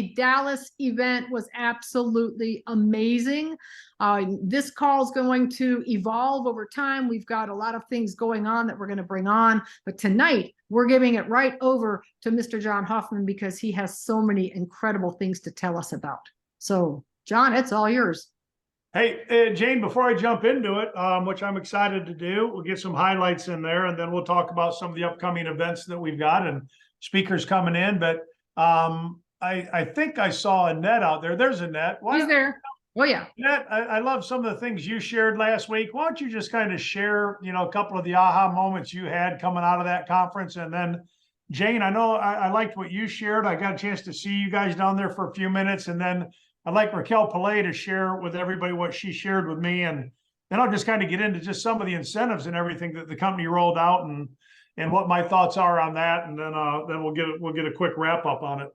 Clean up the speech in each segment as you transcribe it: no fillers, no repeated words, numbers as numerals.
Dallas event was absolutely amazing. This call is going to evolve over time. We've got a lot of things going on that we're going to bring on, but tonight we're giving it right over to Mr. John Hoffman because he has so many incredible things to tell us about. So, John, it's all yours. Hey, Jane, before I jump into it, which I'm excited to do, we'll get some highlights in there, and then we'll talk about some of the upcoming events that we've got and speakers coming in. But I think I saw Annette out there. There's Annette. He's there. Oh, yeah. Annette, I love some of the things you shared last week. Why don't you just kind of share, a couple of the aha moments you had coming out of that conference? And then, Jane, I know I liked what you shared. I got a chance to see you guys down there for a few minutes. And then I'd like Raquel Pillay to share with everybody what she shared with me. And then I'll just kind of get into just some of the incentives and everything that the company rolled out and what my thoughts are on that. And then we'll get a quick wrap up on it.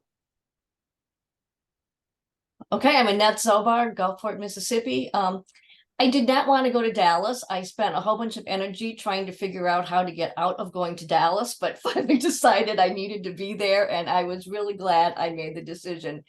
Okay, I'm Annette Zobar, Gulfport, Mississippi. I did not want to go to Dallas. I spent a whole bunch of energy trying to figure out how to get out of going to Dallas, but finally decided I needed to be there, and I was really glad I made the decision.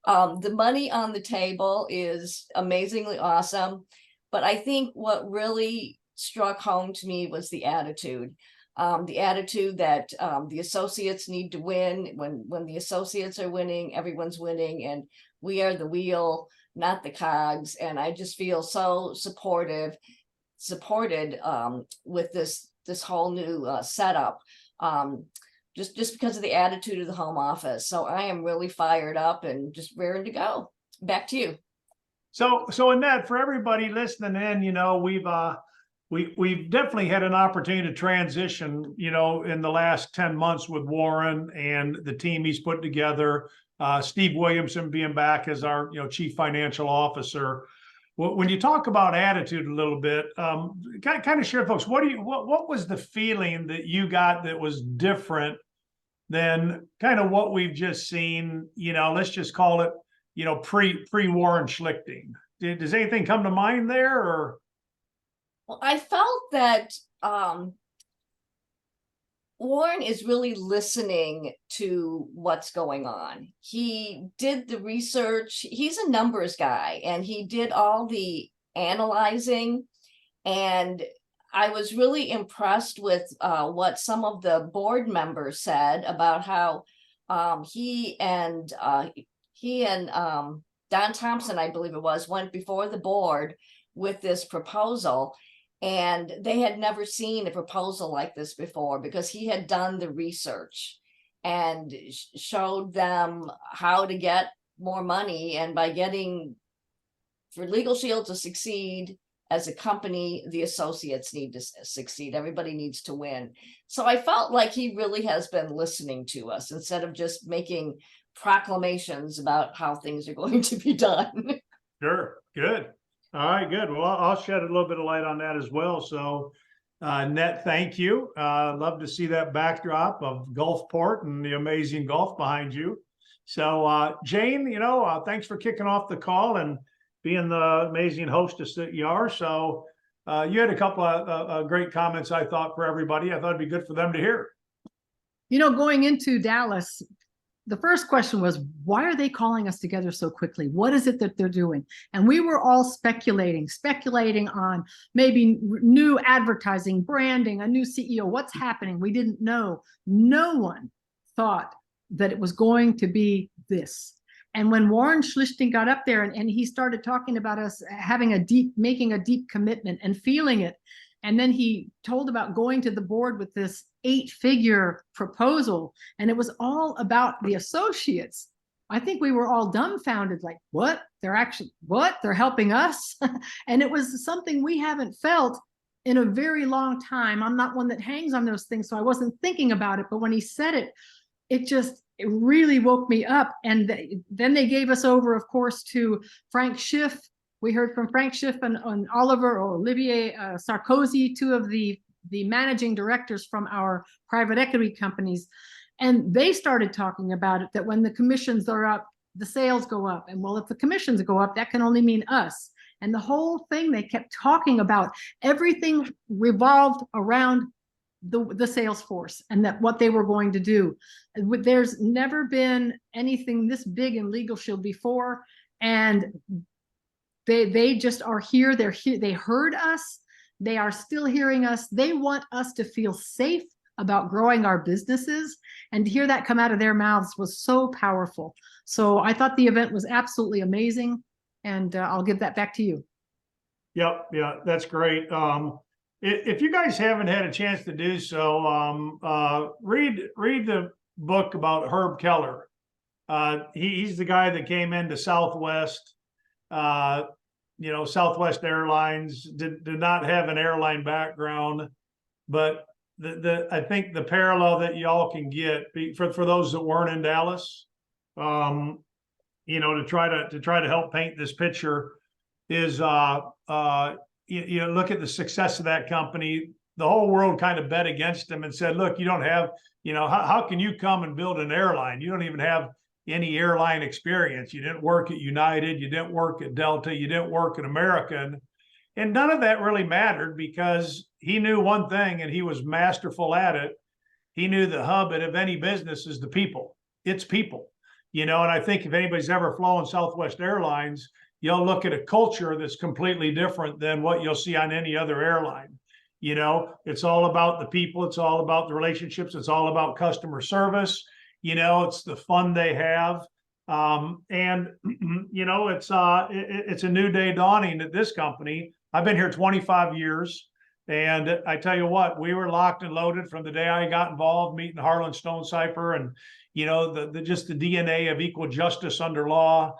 The money on the table is amazingly awesome, but I think what really struck home to me was the attitude. The attitude that the associates need to win. When the associates are winning, everyone's winning, and we are the wheel, not the cogs. And I just feel so supported with this whole new setup, just because of the attitude of the home office. So I am really fired up and just raring to go. Back to you. So Annette, for everybody listening in, we've definitely had an opportunity to transition, in the last 10 months with Warren and the team he's put together. Steve Williamson being back as our, chief financial officer. When you talk about attitude a little bit, kind of share, folks, what was the feeling that you got that was different than kind of what we've just seen? Let's just call it, pre Warren Schlichting. Does anything come to mind there, or? Well, I felt that Warren is really listening to what's going on. He did the research. He's a numbers guy, and he did all the analyzing. And I was really impressed with what some of the board members said about how he and Don Thompson, I believe it was, went before the board with this proposal. And they had never seen a proposal like this before because he had done the research and showed them how to get more money. And by for Legal Shield to succeed as a company, the associates need to succeed. Everybody needs to win. So I felt like he really has been listening to us instead of just making proclamations about how things are going to be done. Sure. Good. All right, good. Well, I'll shed a little bit of light on that as well. So, Annette, thank you. Love to see that backdrop of Gulfport and the amazing Gulf behind you. So, Jane, thanks for kicking off the call and being the amazing hostess that you are. So, you had a couple of great comments, I thought, for everybody. I thought it'd be good for them to hear. Going into Dallas, the first question was, why are they calling us together so quickly? What is it that they're doing? And we were all speculating on maybe new advertising, branding, a new CEO, what's happening? We didn't know. No one thought that it was going to be this. And when Warren Schlichting got up there and he started talking about us making a deep commitment and feeling it, and then he told about going to the board with this 8-figure proposal, and it was all about the associates. I think we were all dumbfounded, like, what? They're helping us? And it was something we haven't felt in a very long time. I'm not one that hangs on those things, so I wasn't thinking about it. But when he said it, it really woke me up. And then they gave us over, of course, to Frank Schiff. We heard from Frank Schiff and Olivier Sarkozy, two of the managing directors from our private equity companies. And they started talking about it, that when the commissions are up, the sales go up. And well, if the commissions go up, that can only mean us. And the whole thing, they kept talking about, everything revolved around the sales force and that what they were going to do. There's never been anything this big in Legal Shield before, and they just are here. They're here. They heard us. They are still hearing us. They want us to feel safe about growing our businesses, and to hear that come out of their mouths was so powerful. So I thought the event was absolutely amazing, and I'll give that back to you. Yep, yeah, that's great. If you guys haven't had a chance to do so, read the book about Herb Keller. He's the guy that came into Southwest. Southwest Airlines did not have an airline background, but I think the parallel that y'all can get for those that weren't in Dallas, to try to help paint this picture is look at the success of that company. The whole world kind of bet against them and said, look, you don't have, how can you come and build an airline? You don't even have any airline experience. You didn't work at United, you didn't work at Delta, you didn't work at American. And none of that really mattered, because he knew one thing, and he was masterful at it. He knew the hub of any business is the people. It's people, and I think if anybody's ever flown Southwest Airlines, you'll look at a culture that's completely different than what you'll see on any other airline. It's all about the people. It's all about the relationships. It's all about customer service. It's the fun they have. It's a new day dawning at this company. I've been here 25 years. And I tell you what, we were locked and loaded from the day I got involved, meeting Harlan Stonecipher, and, just the DNA of equal justice under law.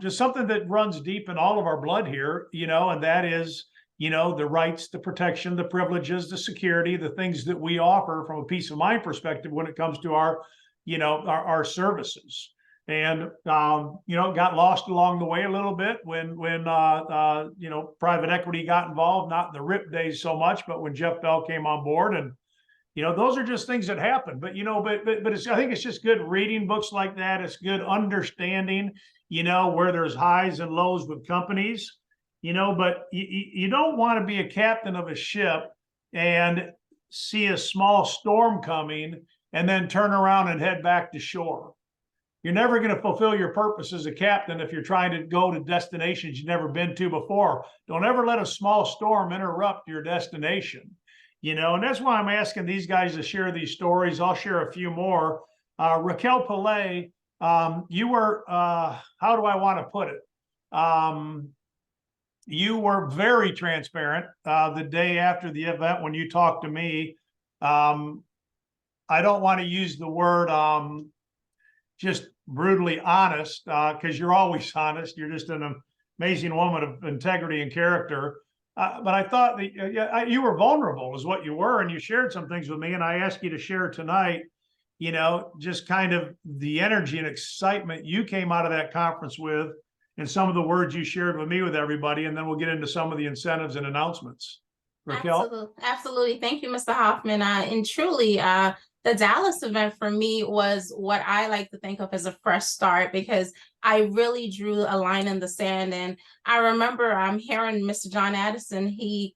Just something that runs deep in all of our blood here, and that is, the rights, the protection, the privileges, the security, the things that we offer from a peace of mind perspective when it comes to our services. And, got lost along the way a little bit when private equity got involved, not in the RIP days so much, but when Jeff Bell came on board. And, those are just things that happen. But, I think it's just good reading books like that. It's good understanding, where there's highs and lows with companies, but you don't want to be a captain of a ship and see a small storm coming and then turn around and head back to shore. You're never going to fulfill your purpose as a captain if you're trying to go to destinations you've never been to before. Don't ever let a small storm interrupt your destination. And that's why I'm asking these guys to share these stories. I'll share a few more. Raquel Pillay, you were, how do I want to put it? You were very transparent the day after the event when you talked to me. I don't want to use the word just brutally honest, because you're always honest. You're just an amazing woman of integrity and character. But I thought that you were vulnerable is what you were, and you shared some things with me, and I asked you to share tonight, just kind of the energy and excitement you came out of that conference with, and some of the words you shared with me with everybody, and then we'll get into some of the incentives and announcements. Raquel? Absolutely. Thank you, Mr. Hoffman. And truly, the Dallas event for me was what I like to think of as a fresh start, because I really drew a line in the sand. And I remember hearing Mr. John Addison, he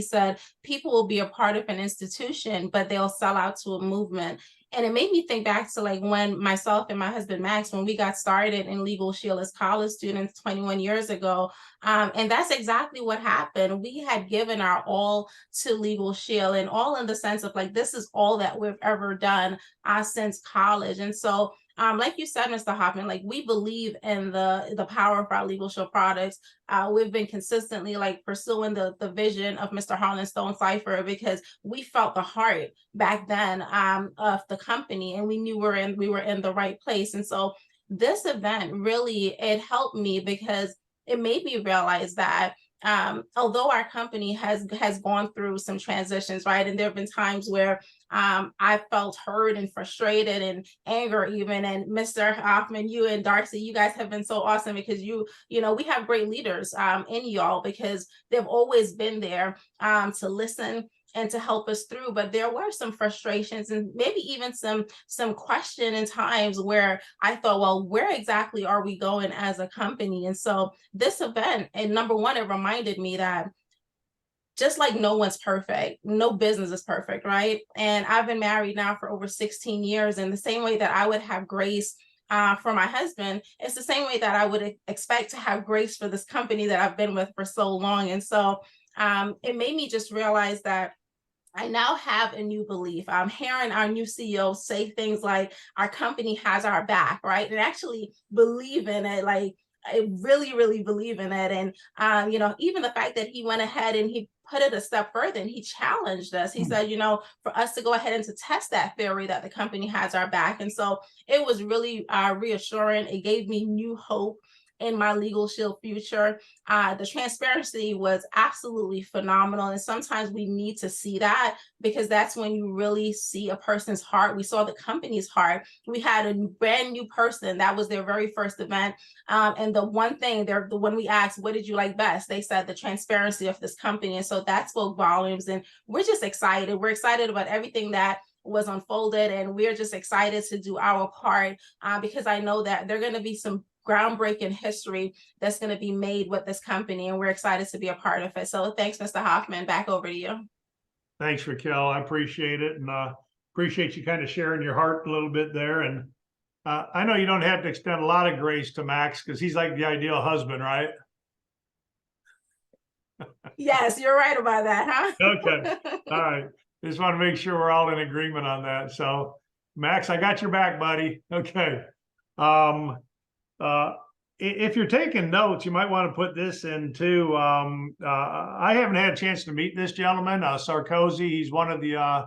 said, people will be a part of an institution, but they'll sell out to a movement. And it made me think back to like when myself and my husband, Max, when we got started in Legal Shield as college students 21 years ago. And that's exactly what happened. We had given our all to Legal Shield, and all in the sense of like, this is all that we've ever done since college. And so like you said, Mr. Hoffman, like we believe in the power of our Legal Shield products. We've been consistently like pursuing the vision of Mr. Harlan Stonecipher, because we felt the heart back then of the company, and we knew we were in the right place. And so this event really, it helped me, because it made me realize that although our company has gone through some transitions, right? And there have been times where I felt hurt and frustrated and anger even. And Mr. Hoffman, you and Darcy, you guys have been so awesome, because we have great leaders in y'all, because they've always been there to listen and to help us through. But there were some frustrations and maybe even some question in times where I thought, well, where exactly are we going as a company? And so this event, and number one, it reminded me that just like no one's perfect, no business is perfect, right? And I've been married now for over 16 years. And the same way that I would have grace for my husband, it's the same way that I would expect to have grace for this company that I've been with for so long. And so it made me just realize that I now have a new belief. I'm hearing our new CEO say things like our company has our back, right? And actually believe in it. Like, I really, really believe in it. And, even the fact that he went ahead and he put it a step further and he challenged us. He said, for us to go ahead and to test that theory that the company has our back. And so it was really reassuring. It gave me new hope in my Legal Shield future. The transparency was absolutely phenomenal. And sometimes we need to see that, because that's when you really see a person's heart. We saw the company's heart. We had a brand new person. That was their very first event. And the one thing when we asked, what did you like best? They said the transparency of this company. And so that spoke volumes. And we're just excited. We're excited about everything that was unfolded. And we're just excited to do our part because I know that there are going to be some groundbreaking history that's going to be made with this company, and we're excited to be a part of it. So thanks, Mr. Hoffman. Back over to you. Thanks, Raquel. I appreciate it, and appreciate you kind of sharing your heart a little bit there. And I know you don't have to extend a lot of grace to Max because he's like the ideal husband, right? Yes, you're right about that, huh? Okay. All right. Just want to make sure we're all in agreement on that. So, Max, I got your back, buddy. Okay. If you're taking notes, you might want to put this into, I haven't had a chance to meet this gentleman, Sarkozy. He's one of the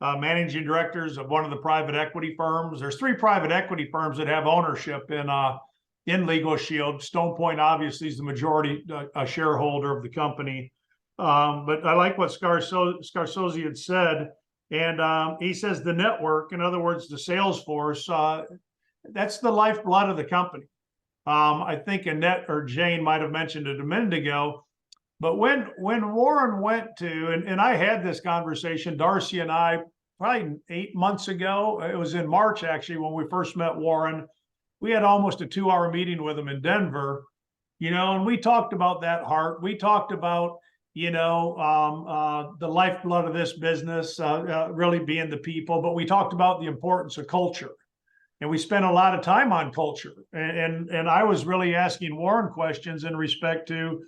managing directors of one of the private equity firms. There's 3 private equity firms that have ownership in Legal Shield. Stone Point obviously is the majority shareholder of the company. But I like what Sarkozy had said. And he says the network, in other words, the sales force, that's the lifeblood of the company. I think Annette or Jane might have mentioned it a minute ago, but when Warren went to, and I had this conversation, Darcy and I, probably 8 months ago, it was in March actually, when we first met Warren, we had almost a 2-hour meeting with him in Denver, and we talked about that heart. We talked about, the lifeblood of this business really being the people, but we talked about the importance of culture. And we spent a lot of time on culture. And I was really asking Warren questions in respect to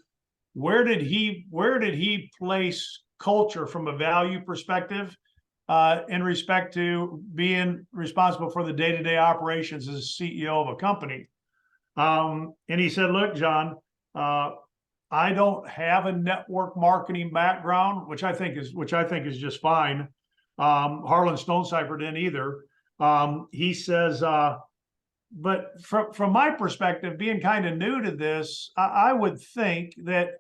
where did he place culture from a value perspective in respect to being responsible for the day-to-day operations as CEO of a company. And he said, look, John, I don't have a network marketing background, which I think is just fine. Harlan Stonecipher didn't either. He says, but from my perspective, being kind of new to this, I would think that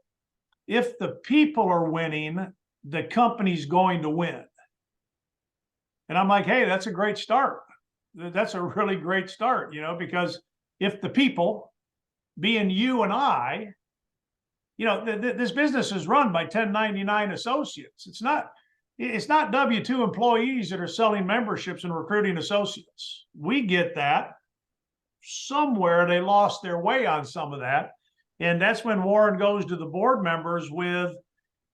if the people are winning, the company's going to win. And I'm like, hey, that's a great start. That's a really great start, because if the people, being you and I, this business is run by 1099 associates. It's not W-2 employees that are selling memberships and recruiting associates. We get that. Somewhere they lost their way on some of that. And that's when Warren goes to the board members with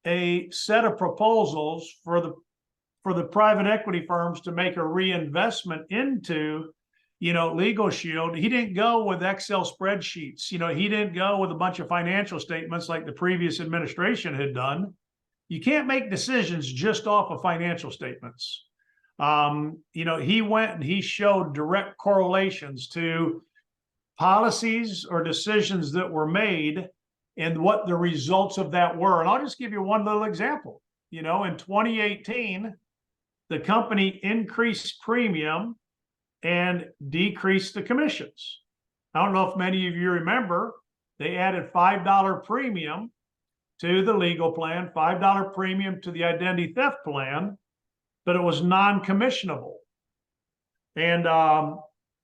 a set of proposals for the private equity firms to make a reinvestment into, Legal Shield. He didn't go with Excel spreadsheets. He didn't go with a bunch of financial statements like the previous administration had done. You can't make decisions just off of financial statements. He went and he showed direct correlations to policies or decisions that were made and what the results of that were. And I'll just give you one little example. In 2018, the company increased premium and decreased the commissions. I don't know if many of you remember, they added $5 premium to the legal plan, $5 premium to the identity theft plan, but it was non-commissionable. And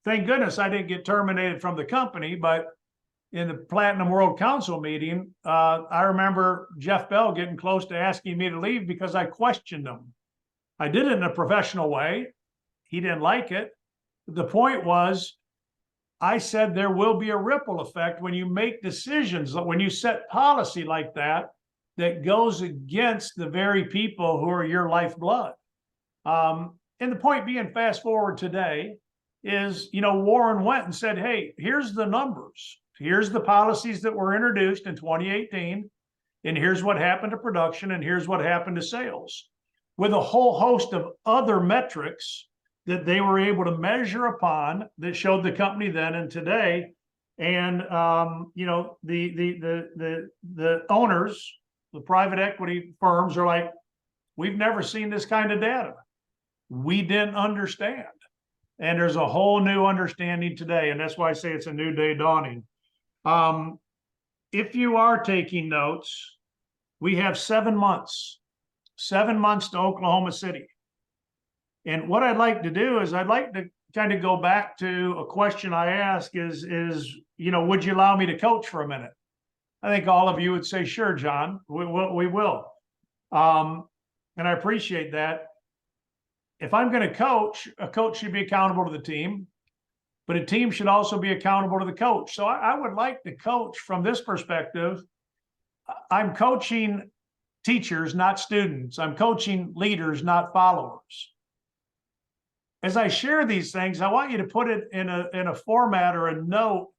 thank goodness I didn't get terminated from the company, but in the Platinum World Council meeting, I remember Jeff Bell getting close to asking me to leave because I questioned him. I did it in a professional way. He didn't like it. The point was, I said there will be a ripple effect when you make decisions, when you set policy like that, that goes against the very people who are your lifeblood. And the point being, fast forward today, is, Warren went and said, hey, here's the numbers. Here's the policies that were introduced in 2018. And here's what happened to production. And here's what happened to sales, with a whole host of other metrics that they were able to measure upon that showed the company then and today. And, the owners, the private equity firms are like, we've never seen this kind of data. We didn't understand. And there's a whole new understanding today. And that's why I say it's a new day dawning. If you are taking notes, we have 7 months to Oklahoma City. And what I'd like to do is I'd like to kind of go back to a question I ask is, would you allow me to coach for a minute? I think all of you would say, sure, John, we will. And I appreciate that. If I'm going to coach, a coach should be accountable to the team, but a team should also be accountable to the coach. So I would like to coach from this perspective. I'm coaching teachers, not students. I'm coaching leaders, not followers. As I share these things, I want you to put it in a format or a note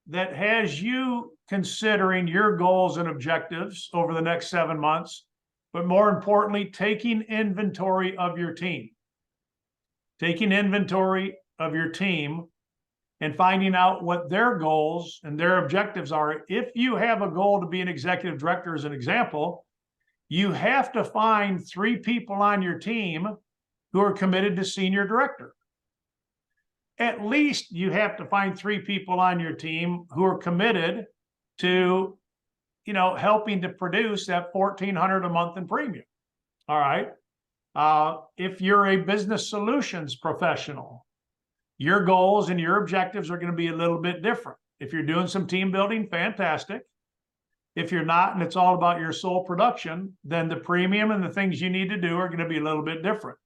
that has you considering your goals and objectives over the next 7 months, but more importantly, taking inventory of your team. Taking inventory of your team and finding out what their goals and their objectives are. If you have a goal to be an executive director, as an example, you have to find 3 people on your team who are committed to senior director. At least you have to find 3 people on your team who are committed to, helping to produce that $1,400 a month in premium. All right. If you're a business solutions professional, your goals and your objectives are going to be a little bit different. If you're doing some team building, fantastic. If you're not, and it's all about your sole production, then the premium and the things you need to do are going to be a little bit different.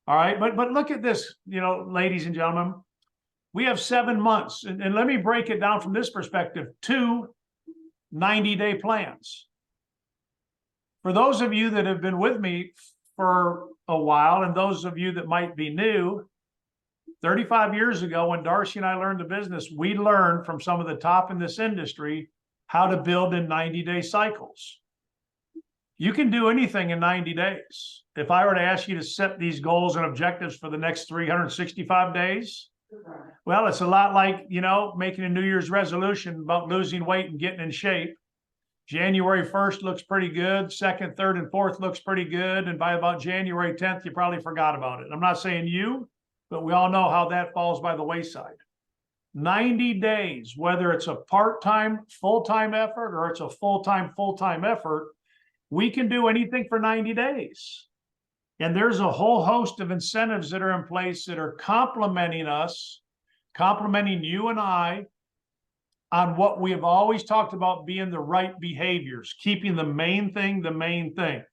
All right. But look at this, ladies and gentlemen, we have 7 months, and let me break it down from this perspective: 2 90-day plans. For those of you that have been with me for a while, and those of you that might be new, 35 years ago, when Darcy and I learned the business, we learned from some of the top in this industry how to build in 90-day cycles. You can do anything in 90 days. If I were to ask you to set these goals and objectives for the next 365 days, well, it's a lot like, making a New Year's resolution about losing weight and getting in shape. January 1st looks pretty good. 2nd, 3rd, and 4th looks pretty good. And by about January 10th, you probably forgot about it. I'm not saying you, but we all know how that falls by the wayside. 90 days, whether it's a part-time, full-time effort, or it's a full-time effort, we can do anything for 90 days. And there's a whole host of incentives that are in place that are complementing us, complementing you and I on what we have always talked about being the right behaviors, keeping the main thing the main thing.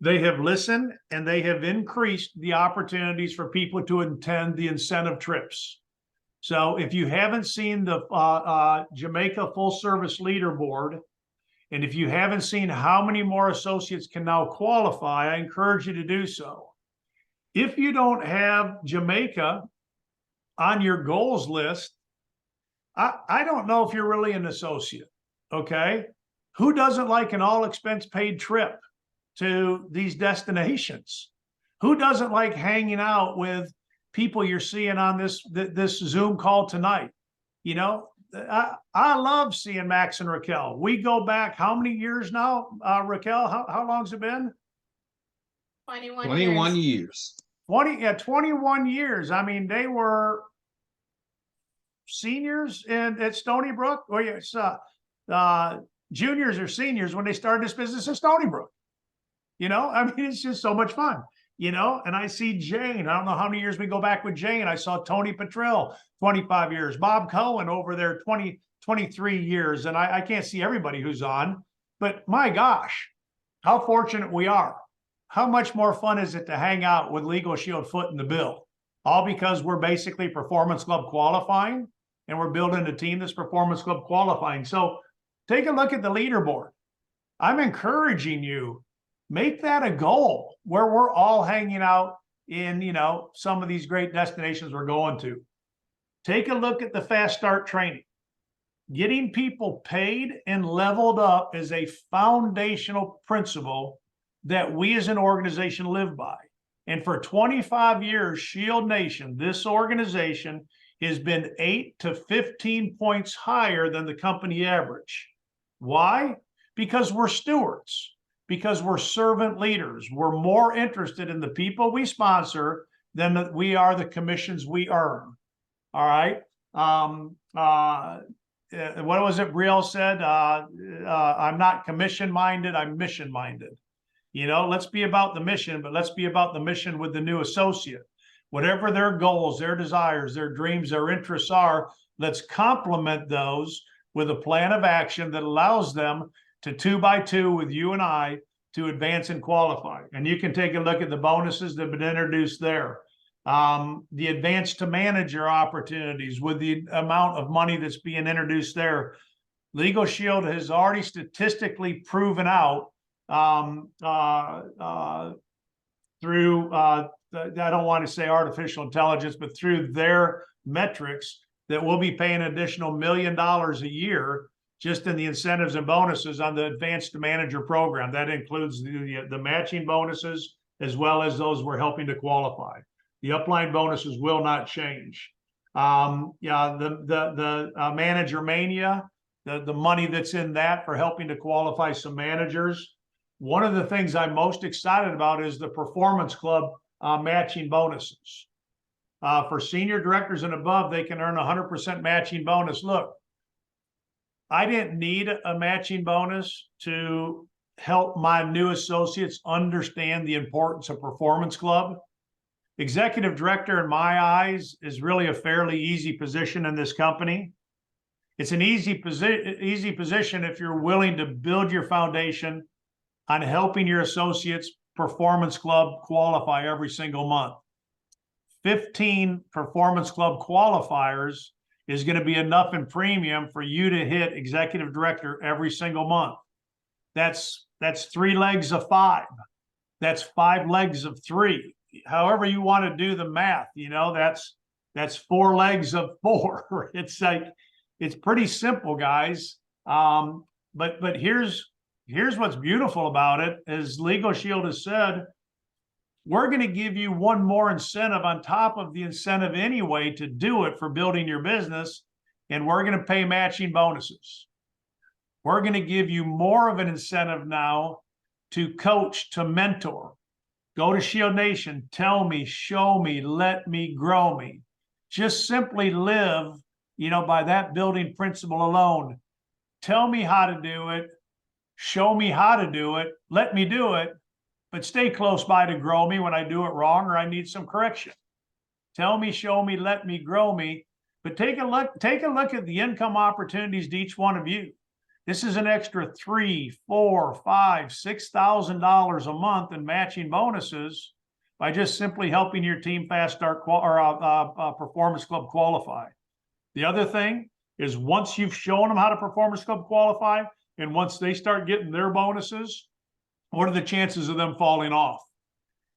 They have listened and they have increased the opportunities for people to attend the incentive trips. So if you haven't seen the Jamaica Full Service Leaderboard, and if you haven't seen how many more associates can now qualify, I encourage you to do so. If you don't have Jamaica on your goals list, I don't know if you're really an associate, okay? Who doesn't like an all expense paid trip to these destinations? Who doesn't like hanging out with people you're seeing on this Zoom call tonight? I love seeing Max and Raquel. We go back how many years now, Raquel? How long's it been? 21 years. 21 years. I mean, they were seniors at Stony Brook, or yes, juniors or seniors when they started this business at Stony Brook. I mean, it's just so much fun. And I see Jane. I don't know how many years we go back with Jane. I saw Tony Petrell, 25 years. Bob Cohen over there, 23 years. And I can't see everybody who's on, but my gosh, how fortunate we are. How much more fun is it to hang out with Legal Shield foot in the bill? All because we're basically Performance Club qualifying, and we're building a team that's Performance Club qualifying. So take a look at the leaderboard. I'm encouraging you, make that a goal where we're all hanging out in, some of these great destinations we're going to. Take a look at the fast start training. Getting people paid and leveled up is a foundational principle that we as an organization live by. And for 25 years, Shield Nation, this organization, has been 8 to 15 points higher than the company average. Why? Because we're stewards, because we're servant leaders. We're more interested in the people we sponsor than we are the commissions we earn. All right. What was it Brielle said? I'm not commission minded, I'm mission minded. Let's be about the mission, but let's be about the mission with the new associate. Whatever their goals, their desires, their dreams, their interests are, let's complement those with a plan of action that allows them to 2x2 with you and I to advance and qualify. And you can take a look at the bonuses that have been introduced there. The advanced to manager opportunities with the amount of money that's being introduced there. Legal Shield has already statistically proven out through, I don't want to say artificial intelligence, but through their metrics that we'll be paying an additional $1 million a year just in the incentives and bonuses on the advanced to manager program. That includes the matching bonuses as well as those we're helping to qualify. The upline bonuses will not change. The manager mania, the money that's in that for helping to qualify some managers. One of the things I'm most excited about is the Performance Club matching bonuses. For senior directors and above, they can earn 100% matching bonus. Look, I didn't need a matching bonus to help my new associates understand the importance of Performance Club. Executive director, in my eyes, is really a fairly easy position in this company. It's an easy position if you're willing to build your foundation on helping your associates Performance Club qualify every single month. 15 Performance Club qualifiers is going to be enough in premium for you to hit executive director every single month. That's 3 legs of 5. That's 5 legs of 3. However you want to do the math, that's 4 legs of 4. It's pretty simple, guys. But here's what's beautiful about it, as Legal Shield has said, we're going to give you one more incentive on top of the incentive anyway to do it for building your business, and we're going to pay matching bonuses. We're going to give you more of an incentive now to coach, to mentor. Go to Shield Nation, tell me, show me, let me, grow me. Just simply live, by that building principle alone. Tell me how to do it, show me how to do it, let me do it, but stay close by to grow me when I do it wrong or I need some correction. Tell me, show me, let me, grow me, but take a look at the income opportunities to each one of you. This is an extra $3,000, $4,000, $5,000, $6,000 a month in matching bonuses by just simply helping your team Fast Start Performance Club qualify. The other thing is, once you've shown them how to Performance Club qualify, and once they start getting their bonuses, what are the chances of them falling off?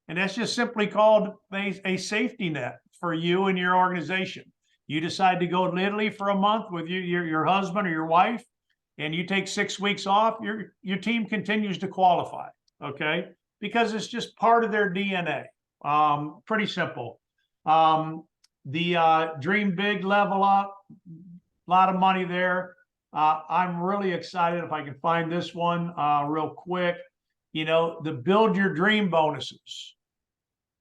And that's just simply called a safety net for you and your organization. You decide to go to Italy for a month with your husband or your wife, and you take 6 weeks off, your team continues to qualify, okay? Because it's just part of their DNA. Pretty simple. The Dream Big, Level Up, a lot of money there. I'm really excited if I can find this one real quick. The Build Your Dream bonuses.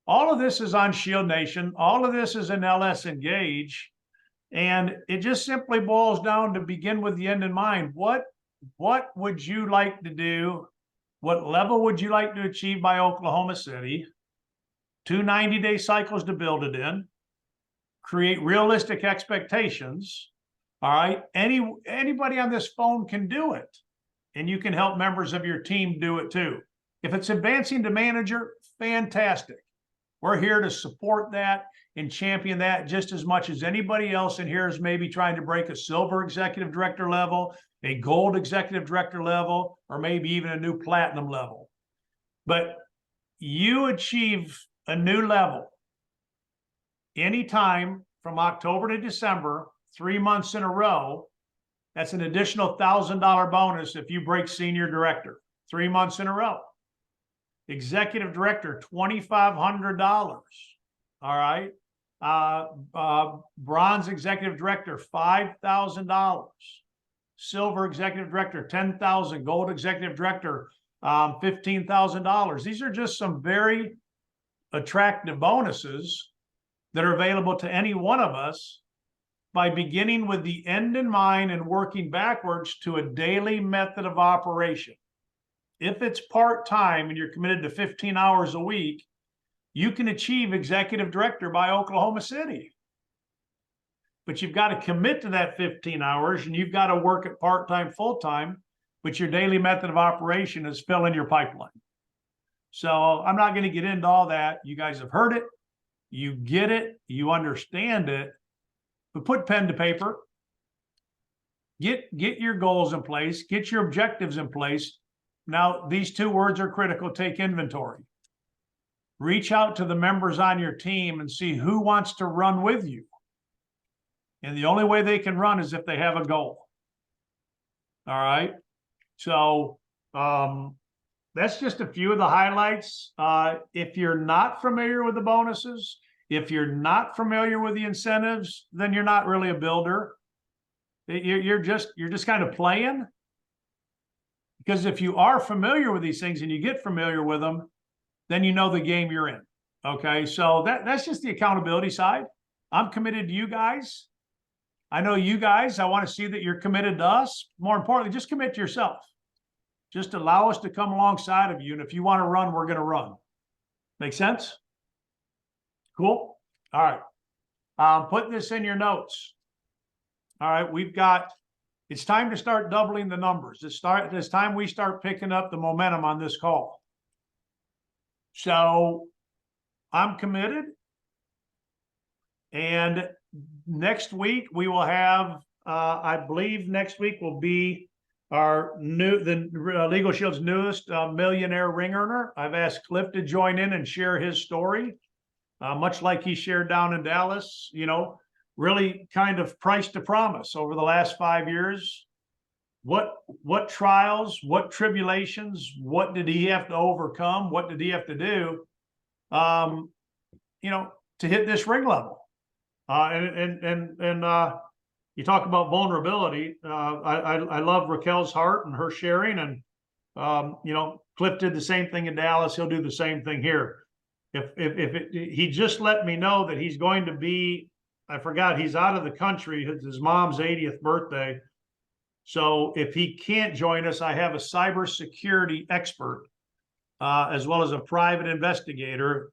All of this is on Shield Nation. All of this is in LS Engage. And it just simply boils down to begin with the end in mind. What would you like to do? What level would you like to achieve by Oklahoma City? 2 90-day cycles to build it in. Create realistic expectations. All right. Anybody on this phone can do it. And you can help members of your team do it too. If it's advancing to manager, fantastic. We're here to support that and champion that just as much as anybody else in here is maybe trying to break a silver executive director level, a gold executive director level, or maybe even a new platinum level. But you achieve a new level anytime from October to December, 3 months in a row. That's an additional $1,000 bonus if you break senior director 3 months in a row. Executive director, $2,500. All right. Bronze executive director, $5,000. Silver executive director, $10,000. Gold executive director, $15,000. These are just some very attractive bonuses that are available to any one of us by beginning with the end in mind and working backwards to a daily method of operation. If it's part-time and you're committed to 15 hours a week, you can achieve executive director by Oklahoma City. But you've got to commit to that 15 hours and you've got to work it part-time, full-time, but your daily method of operation is filling your pipeline. So I'm not going to get into all that. You guys have heard it. You get it. You understand it. But put pen to paper. Get your goals in place. Get your objectives in place. Now, these two words are critical. Take inventory. Reach out to the members on your team and see who wants to run with you. And the only way they can run is if they have a goal. All right. So that's just a few of the highlights. If you're not familiar with the bonuses, if you're not familiar with the incentives, then you're not really a builder. You're just kind of playing. Because if you are familiar with these things and you get familiar with them, then you know the game you're in. Okay, so that's just the accountability side. I'm committed to you guys. I know you guys. I want to see that you're committed to us. More importantly, just commit to yourself. Just allow us to come alongside of you. And if you want to run, we're going to run. Make sense? Cool. All right. Put this in your notes. All right. It's time to start doubling the numbers. It's time we start picking up the momentum on this call. So I'm committed. And next week we will have, I believe next week will be the Legal Shield's newest millionaire ring earner. I've asked Cliff to join in and share his story, much like he shared down in Dallas, really kind of price to promise over the last 5 years. What trials, what tribulations, what did he have to overcome? What did he have to do, to hit this ring level? You talk about vulnerability. I love Raquel's heart and her sharing, and Cliff did the same thing in Dallas. He'll do the same thing here. He just let me know that he's going to be, I forgot, he's out of the country. It's his mom's 80th birthday. So if he can't join us, I have a cybersecurity expert, as well as a private investigator,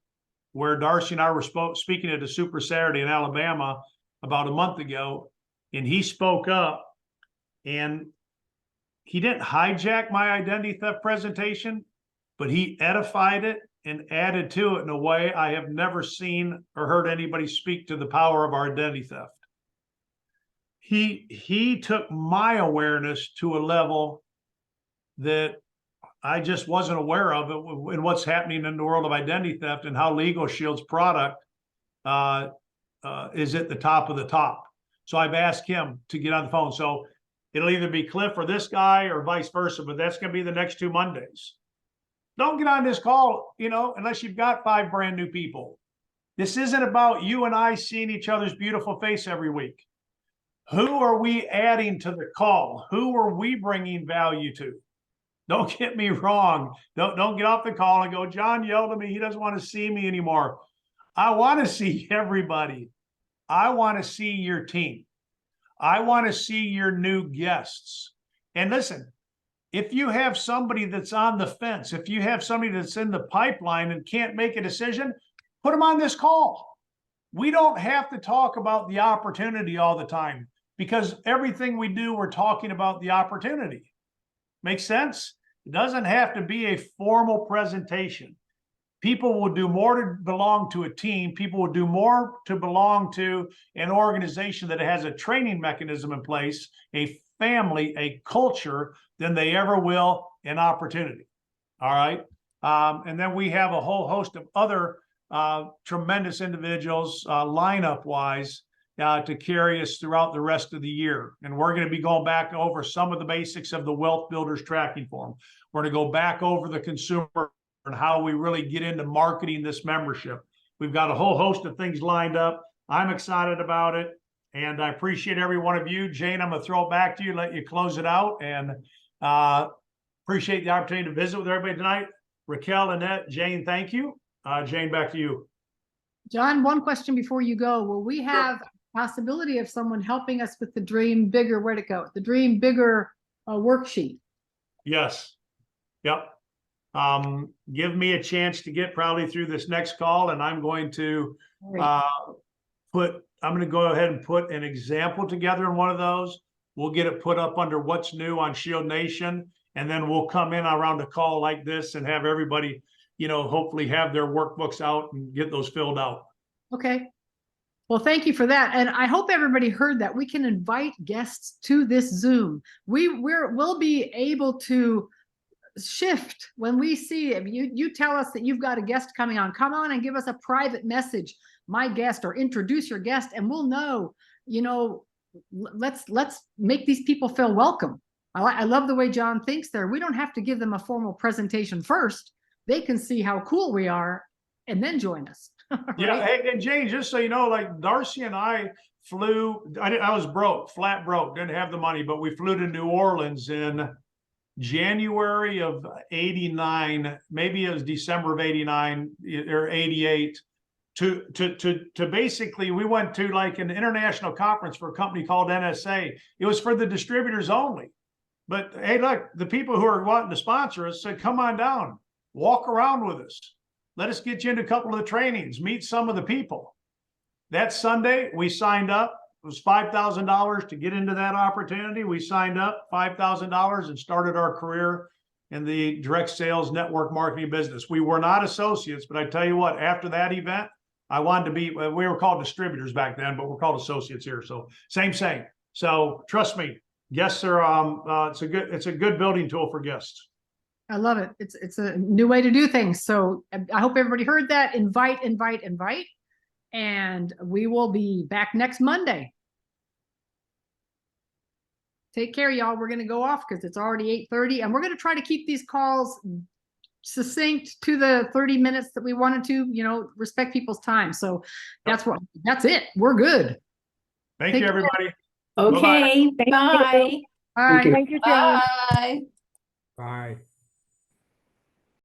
where Darcy and I were speaking at a Super Saturday in Alabama about a month ago, and he spoke up, and he didn't hijack my identity theft presentation, but he edified it and added to it in a way I have never seen or heard anybody speak to the power of our identity theft. He took my awareness to a level that I just wasn't aware of it in what's happening in the world of identity theft, and how Legal Shield's product is at the top of the top. So I've asked him to get on the phone. So it'll either be Cliff or this guy or vice versa, but that's going to be the next 2 Mondays. Don't get on this call, unless you've got 5 brand new people. This isn't about you and I seeing each other's beautiful face every week. Who are we adding to the call? Who are we bringing value to? Don't get me wrong. Don't get off the call and go, John yelled at me. He doesn't want to see me anymore. I want to see everybody. I want to see your team. I want to see your new guests. And listen, if you have somebody that's on the fence, if you have somebody that's in the pipeline and can't make a decision, put them on this call. We don't have to talk about the opportunity all the time, because everything we do, we're talking about the opportunity. Makes sense? It doesn't have to be a formal presentation. people will do more to belong to a team. People will do more to belong to an organization that has a training mechanism in place, a family, a culture, than they ever will an opportunity. All right. And then we have a whole host of other tremendous individuals, lineup wise, to carry us throughout the rest of the year. And we're going to be going back over some of the basics of the Wealth Builders Tracking Form. We're going to go back over the consumer and how we really get into marketing this membership. We've got a whole host of things lined up. I'm excited about it. And I appreciate every one of you. Jane, I'm going to throw it back to you, let you close it out. And appreciate the opportunity to visit with everybody tonight. Raquel, Annette, Jane, thank you. Jane, back to you. John, one question before you go. Will we have a possibility of someone helping us with the Dream Bigger, where'd it go? The Dream Bigger worksheet? Yes. Yep. Give me a chance to get probably through this next call, and I'm going to I'm going to go ahead and put an example together in one of those. We'll get it put up under What's New on Shield Nation, and then we'll come in around a call like this and have everybody, hopefully have their workbooks out and get those filled out. Okay. Well, thank you for that. And I hope everybody heard that. We can invite guests to this Zoom. We'll be able to shift when we see, if you tell us that you've got a guest coming on, come on and give us a private message, my guest, or introduce your guest, and we'll know, let's make these people feel welcome. I love the way John thinks there. We don't have to give them a formal presentation first. They can see how cool we are and then join us. Right? Yeah. Hey, and Jane, just so you know, like Darcy and I flew, I was broke, flat broke, didn't have the money, but we flew to New Orleans in January of 89, maybe it was December of 89 or 88, to basically, we went to like an international conference for a company called NSA. It was for the distributors only. But hey, look, the people who are wanting to sponsor us said, come on down, walk around with us. Let us get you into a couple of the trainings, meet some of the people. That Sunday, we signed up. It was $5,000 to get into that opportunity. We signed up $5,000 and started our career in the direct sales network marketing business. We were not associates, but I tell you what, after that event, I wanted to be, we were called distributors back then, but we're called associates here. So same. So trust me, guests are, it's a good building tool for guests. I love it. It's a new way to do things. So I hope everybody heard that. Invite. And we will be back next Monday. Take care, y'all. We're going to go off because it's already 8:30, and we're going to try to keep these calls succinct to the 30 minutes that we wanted to, respect people's time. So that's it. We're good. Thank you, everybody. Okay. Bye. Bye. Thank you, John. Bye. Bye.